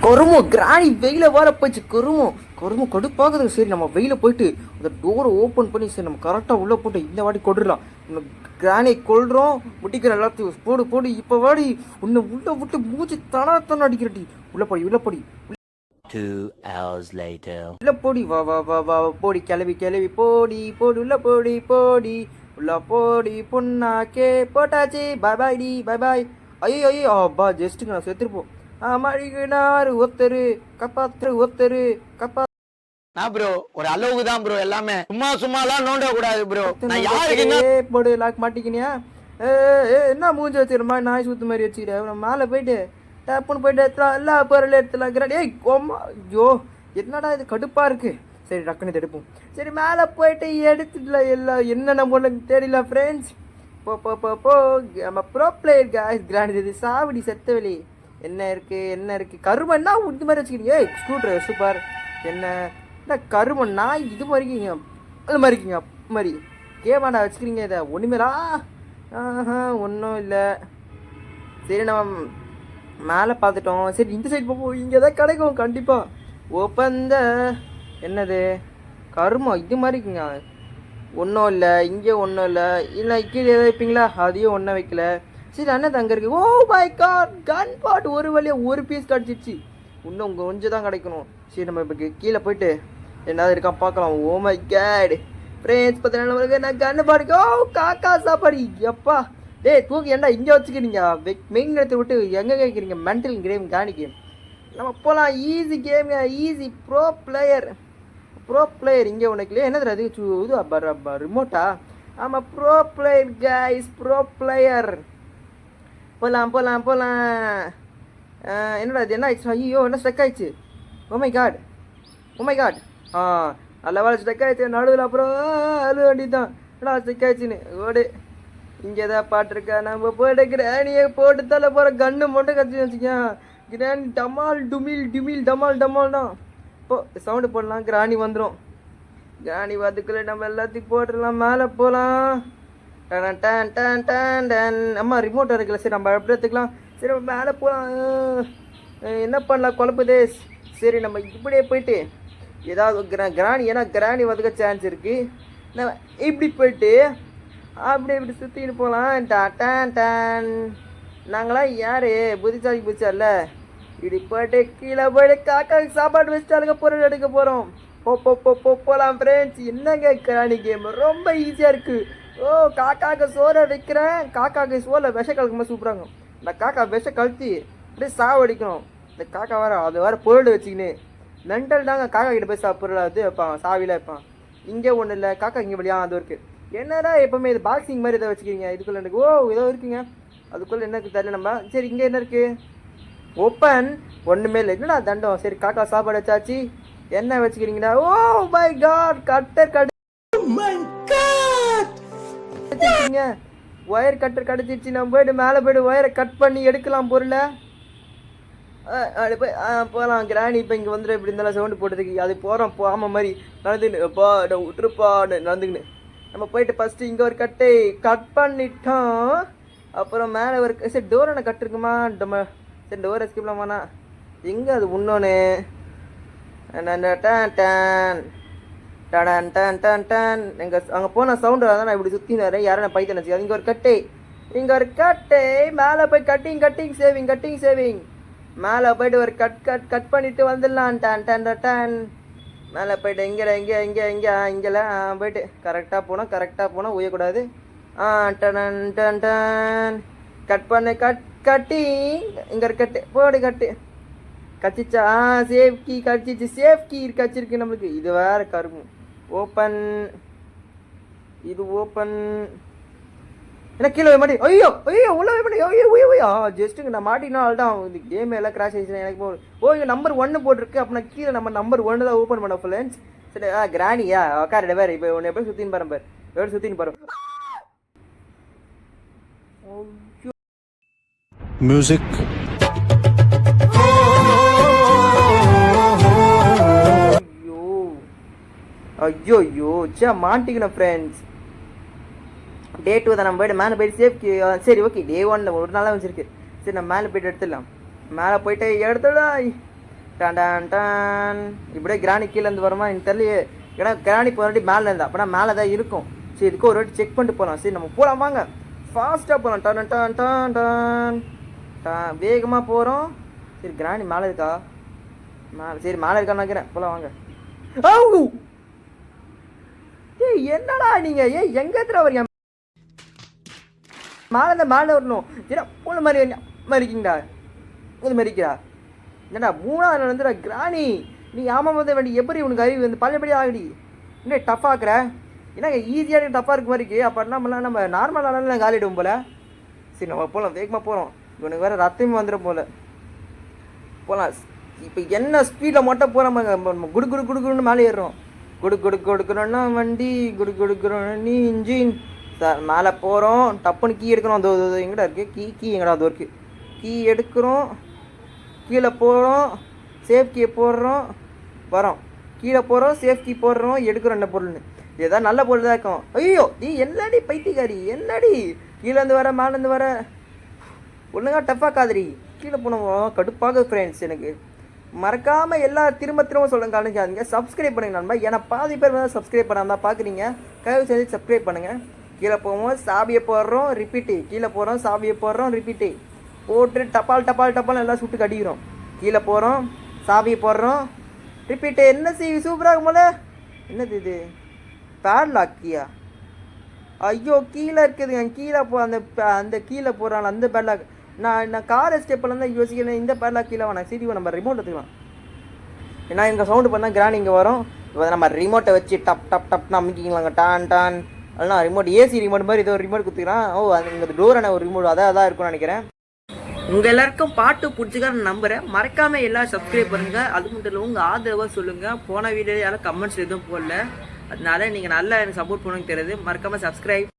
கருமோ கிராணி வெயில வர போச்சு. கருமோ கடுப்பாகுது. சரி நம்ம வெயில போயிட்டு அந்த டோரை ஓப்பன் பண்ணி சரி நம்ம கரெக்டாக உள்ளே போட்டு இந்த வாட்டி கொண்டுடலாம். நம்ம கிராணி கொள்றோம் முடிக்கிற எல்லாத்தையும் போடு இப்போ வாடி உன்னை உள்ள விட்டு மூச்சு தன அடிக்கிறடி. உள்ள போடி 2 hours later. உள்ள போடி வா போடி கிளவி போடி உள்ள போடி பொண்ணாக்கே போட்டாச்சு. பாய். ஐயோ அப்பா ஜஸ்ட்டுங்க நான் செத்துருப்போம். மழிகினாரு ஒத்தரு கப்பா நான் ப்ரோ ஒரு அளவுக்கு தான் ப்ரோ. எல்லாமே சும்மாலாம் நோண்ட கூடாது ப்ரோ. நான் யாருக்கு போடு லாக் மாட்டிக்கினியா? என்ன மூஞ்சி வச்சிருமா நாய் சுத்து மாதிரி வச்சுக்கிறேன். மேலே போயிட்டு டப்புன்னு போயிட்டு எடுத்துலாம் எல்லா பொருளும் எடுத்துலாம். ஏய் கோமா ஐயோ என்னடா இது கடுப்பா இருக்கு. சரி டக்குன்னு எடுப்போம். சரி மேலே போயிட்டு எடுத்துடல எல்லாம் என்னென்ன பொண்ணு தெரியல ஃப்ரெண்ட்ஸ். போ நம்ம ப்ரோ பிளேயர் காய்ஸ் கிராண்ட் இது சாவடி செத்தவெளி. என்ன இருக்கு கருமம் என்ன இது மாதிரி வச்சுக்கிறீங்க? Screw driver super. என்ன கருமம் நாய் இது மாதிரிக்கிங்க அது மாதிரிக்கிங்க மாதிரி கேமாண்டா வச்சுக்கிறீங்க. இதை ஒன்றுமேலா ஒன்றும் இல்லை. சரி நம்ம மேலே பார்த்துட்டோம். சரி இந்த சைடு போவோம். இங்கே தான் கிடைக்கும் கண்டிப்பாக. ஓப்பந்த என்னது கருமம் இது மாதிரிக்குங்க. ஒன்றும் இல்லை இங்கே ஒன்றும் இல்லை கீழே எதாவது வைப்பீங்களா? அதையும் ஒன்றும் வைக்கல. சரி அண்ணன் அங்கே இருக்கு. ஓ மை காட் கன் பாட் ஒரு வழியாக ஒரு பீஸ் கிடச்சிச்சு. இன்னும் கொஞ்சம் தான் கிடைக்கணும். சரி நம்ம இப்போ கீழே போயிட்டு என்னது இருக்கா பார்க்கலாம். ஓ மை கேட் ஃப்ரெண்ட்ஸ் பார்த்தீங்கன்னா நான் கன்னு பாடுக்கு. ஓ காக்கா சாப்பாடு எப்பா தூக்கி ஏன்டா இங்கே வச்சுக்கிறீங்க? மெயின் இடத்தை விட்டு எங்கே கேட்குறீங்க? மென்டல் கேம் காணிக்கு நம்ம போகலாம். ஈஸி கேமுங்க ஈஸி ப்ரோ பிளேயர் இங்கே உனக்கு இல்லையா? என்னது அது இது ரிமோட்டா? ஆமாம் bro player guys bro player. போகலாம் என்னடா இது என்ன ஆயிடுச்சு? ஐயோ என்ன ஸ்ட்ரக் ஆயிடுச்சு. ஓமை காட் நல்ல வேலை ஸ்ட்ரக் ஆயிடுச்சு நடுவில். அப்புறம் அது வண்டி தான் என்னடா ஸ்ட்ரக் ஆயிடுச்சுன்னு ஓடு. இங்கே தான் பாட்டுருக்கா. நம்ம போய்ட்டு கிராணியை போட்டு தள்ள போகிற கன்று மட்டும் கற்றுன்னு வச்சுக்கேன். கிராணி டமால் டுமில் டமால் தான். இப்போ சவுண்டு போடலாம். கிராணி வந்துடும். கிராணி வரதுக்குள்ளே நம்ம எல்லாத்தையும் போட்டுடலாம். மேலே போகலாம். டன் அம்மா ரிமோட் இருக்குல்ல. சரி நம்ம எப்படி எடுத்துக்கலாம். சரி நம்ம மேலே போகலாம். என்ன பண்ணலாம் குழப்புதே. சரி நம்ம இப்படியே போயிட்டு ஏதாவது கிராணி ஏன்னா கிராணி வந்துக்க சான்ஸ் இருக்குது. நம்ம இப்படி போயிட்டு இப்படி சுற்றிக்கிட்டு போகலாம். டன் நாங்களாம் யார் புத்திசால இப்படி போயிட்டு கீழே போயிட்டு காக்காவுக்கு சாப்பாடு வச்சுட்டாலுங்க பொருள் எடுக்க போகிறோம். போகலாம் ஃப்ரெண்ட்ஸ். என்னங்க கிராணி கேம் ரொம்ப ஈஸியாக இருக்குது. ஓ காக்காவுக்கு சோறை வைக்கிறேன். காக்காவுக்கு சோறை விஷ கலக்கும்போது சூப்பராங்க. இந்த காக்கா விஷ கழுத்தி அப்படியே சாவடிக்கணும். இந்த காக்கா வேறு பொருள் வச்சுக்கின்னு மென்டல் தாங்க. காக்கா கிட்ட போய் பொருள் அது வைப்பான் சாவியில் வைப்பான். இங்கே ஒன்றும் இல்லை காக்கா இங்கே வழியாக அது இருக்குது. என்னடா எப்போவுமே இது பாக்ஸிங் மாதிரி எதாவது வச்சுக்கிறீங்க. இதுக்குள்ளே எனக்கு ஏதோ இருக்குங்க. அதுக்குள்ளே என்ன தெரியல நம்ம. சரி இங்கே என்ன இருக்குது? ஓப்பன் ஒன்றுமே இல்லை. என்னடா தண்டம். சரி காக்கா சாப்பாடு வச்சாச்சு. என்ன வச்சுக்கிறீங்கடா? Oh my God cutter wire cutter கிடச்சிருச்சு. நம்ம போய்ட்டு மேலே போய்ட்டு ஒயரை கட் பண்ணி எடுக்கலாம் பொருளை. அப்படி போய் போகலாம். கிராணி இப்போ இங்கே வந்துடும். இப்படி இருந்தாலும் சவுண்டு போட்டதுக்கு அது போகிறோம். ஆமாம் மாதிரி நடந்துக்கின்னு விட்டுருப்பா நடந்துக்கின்னு நம்ம போயிட்டு ஃபஸ்ட்டு இங்கே ஒரு கட்டை கட் பண்ணிட்டோம். அப்புறம் மேலே ஒரு சரி டோர் என்ன கட் இருக்குமா? சரி டோர் எஸ்கிப்லாமாண்ணா எங்கே அது இன்னொன்று டன் எங்கே அங்கே போனால் சவுண்டு அதான் நான் இப்படி சுற்றி வரேன். யாரும் பைத்த நினச்சி இங்கே ஒரு கட்டை மேலே போய் கட்டிங் சேவிங் மேலே போய்ட்டு ஒரு கட் பண்ணிவிட்டு வந்துடலாம். டன் மேலே போய்ட்டு இங்கெல்லாம் போய்ட்டு கரெக்டாக போனால் உயக்கூடாது. டன் கட் பண்ணு கட்டி இங்கே ஒரு கட்டு போடு கட்டு கச்சிச்சா. சேஃப் கீ கச்சிருக்கு நம்மளுக்கு. இது வேறு கரும்பு ஓப்பன். இது ஓப்பன் என்ன கீழே போய் மாட்டி. ஐயோ உள்ள போய் மாட்டி. ஐயோ ஜஸ்ட்டுங்க நான் மாட்டினால தான் இந்த கேம் எல்லாம் கிராஷ் ஆகிடுச்சு எனக்கு போகும். இங்கே நம்பர் 1 போட்டிருக்கு. அப்போ நான் கீழே நம்ம நம்பர் 1 தான் ஓப்பன் பண்ண ஃப்ரெண்ட்ஸ். சரி கிராணியா உக்காரிட வேறு. இப்போ உன்னை எப்படி சுற்றின்னு பாரு எப்படி சுற்றின்னு பாரு. மியூசிக் ஐயோ மாட்டிக்கணும் ஃப்ரெண்ட்ஸ். டே 2 தான். நம்ம போய்ட்டு மேலே போய்ட்டு சேஃப்டி. சரி ஓகே டே 1 ஒரு நாளாக வச்சுருக்கு. சரி நம்ம மேலே போய்ட்டு எடுத்துடலாம். மேலே போய்ட்டு எடுத்துடலாம். டான் டான் டான். இப்படியே கிராணி கீழே இருந்து வருமா எனக்கு தெரியலையே. ஏன்னா கிராணி போராட்டி மேலே இருந்தா அப்போனா மேலே தான் இருக்கும். சரி இதுக்கு ஒரு வாட்டி செக் பண்ணிட்டு போகலாம். சரி நம்ம போகலாம் வாங்க, ஃபாஸ்ட்டாக போகலாம். டான் டான் டான் டான் டான் வேகமாக போகிறோம். சரி கிராணி மேலே இருக்கா? மேலே சரி மேலே இருக்கான்னு நினைக்கிறேன். போகலாம் வாங்க. ஏய் என்னடா நீங்கள் எங்கே எடுத்துகிட்டு வரீங்க? மேலே தான் மேலே வரணும். ஏன்னா போன மாதிரி மறிக்கிங்கடா, இது மறிக்கிறா என்னடா 3வது வந்துடா கிராணி. நீ ஆமாம் வந்து வேண்டி எப்படி உனக்கு அறிவு வந்து பழையபடி ஆகடி. என்ன டஃப் ஆக்குற? என்னங்க ஈஸியாக டஃப்பாக இருக்க மாதிரி இருக்கு. அப்போ என்ன பண்ணலாம், நம்ம நார்மலான காலிடுவோம் போல். சரி நம்ம போகலாம், வேகமாக போகிறோம். இவனுக்கு வேறு ரத்தமே வந்துடும் போல். போகலாம். இப்போ என்ன ஸ்பீடில் மட்டும் போகிறோம். குடு குடு குடுக்குன்னு மேலே ஏறுறோம். கொடுக்கணுன்னா வண்டி கொடுக்கணும் இன்ஜின். சார் மேலே போகிறோம். டப்புன்னு கீ எடுக்கிறோம். அது எங்கடா இருக்குது கீ எங்கடா அது இருக்குது. கீ எடுக்கிறோம், கீழே போகிறோம், சேஃப் கீயை போடுறோம், வரோம். கீழே போகிறோம், சேஃப் கீ போடுறோம், எடுக்கிறோம். என்ன பொருள்னு ஏதாவது நல்ல பொருள் தான் இருக்கும். ஐயோ நீ என்னடி பைத்தியக்காரி, என்னடி கீழேருந்து வர மேலேருந்து வர ஒழுங்கா டஃப்பாக காதுரி. கீழே போனோம் கடுப்பாக ஃப்ரெண்ட்ஸ். எனக்கு மறக்காமல் எல்லா திரும்ப சொல்லுங்க கலந்துக்காதீங்க. சப்ஸ்கிரைப் பண்ணுங்க நண்பா. ஏன்னா பாதி பேர் வந்து சப்ஸ்கிரைப் பண்ணாமல் தான் பார்க்குறீங்க. தயவு செஞ்சு சப்ஸ்கிரைப் பண்ணுங்கள். கீழே போவோம், சாவியை போடுறோம், ரிப்பீட்டு. கீழே போகிறோம், சாவியை போடுறோம், ரிப்பீட்டு. போட்டு டப்பால் எல்லாம் சுட்டு கடிக்கிறோம். கீழே போகிறோம், சாவியை போடுறோம், ரிப்பீட்டு. என்ன சூப்பராக போல. என்னது இது பேட்லாக்கியா? ஐயோ கீழே இருக்குதுங்க. கீழே அந்த கீழே போகிறான் அந்த பேட்லாக். நான் கார் எஸ்கேப்பில் தான் யோசிக்கிறேன். இந்த பேட்லாக் கீழே வேணாம். சரி நம்ம ரிமோட் எடுத்துக்கலாம். ஏன்னா இங்கே சவுண்டு பண்ணால் கிராண்ட் இங்கே வரும். இப்போ நம்ம ரிமோட்டை வச்சு டப்னு அமைக்கிங்களாங்க. டான் டான் அதெல்லாம் ரிமோட் ஏசி ரிமோட் மாதிரி ஏதோ ஒரு ரிமோட் கொடுத்துக்கிறான். அது இங்கே டோரான ஒரு ரிமோட் அதான் இருக்கும்னு நினைக்கிறேன். உங்கள் எல்லாருக்கும் பாட்டு பிடிச்சிக்கான்னு நம்புகிறேன். மறக்காமல் எல்லாம் சப்ஸ்கிரைப் பண்ணுங்கள். அது மட்டும் இல்லை உங்கள் ஆதரவாக சொல்லுங்கள். போன வீடியோ யாரும் கமெண்ட்ஸ் எதுவும் போடல, அதனால நீங்கள் நல்லா எனக்கு சப்போர்ட் பண்ணுங்க தெரியுது. மறக்காமல் சப்ஸ்கிரைப்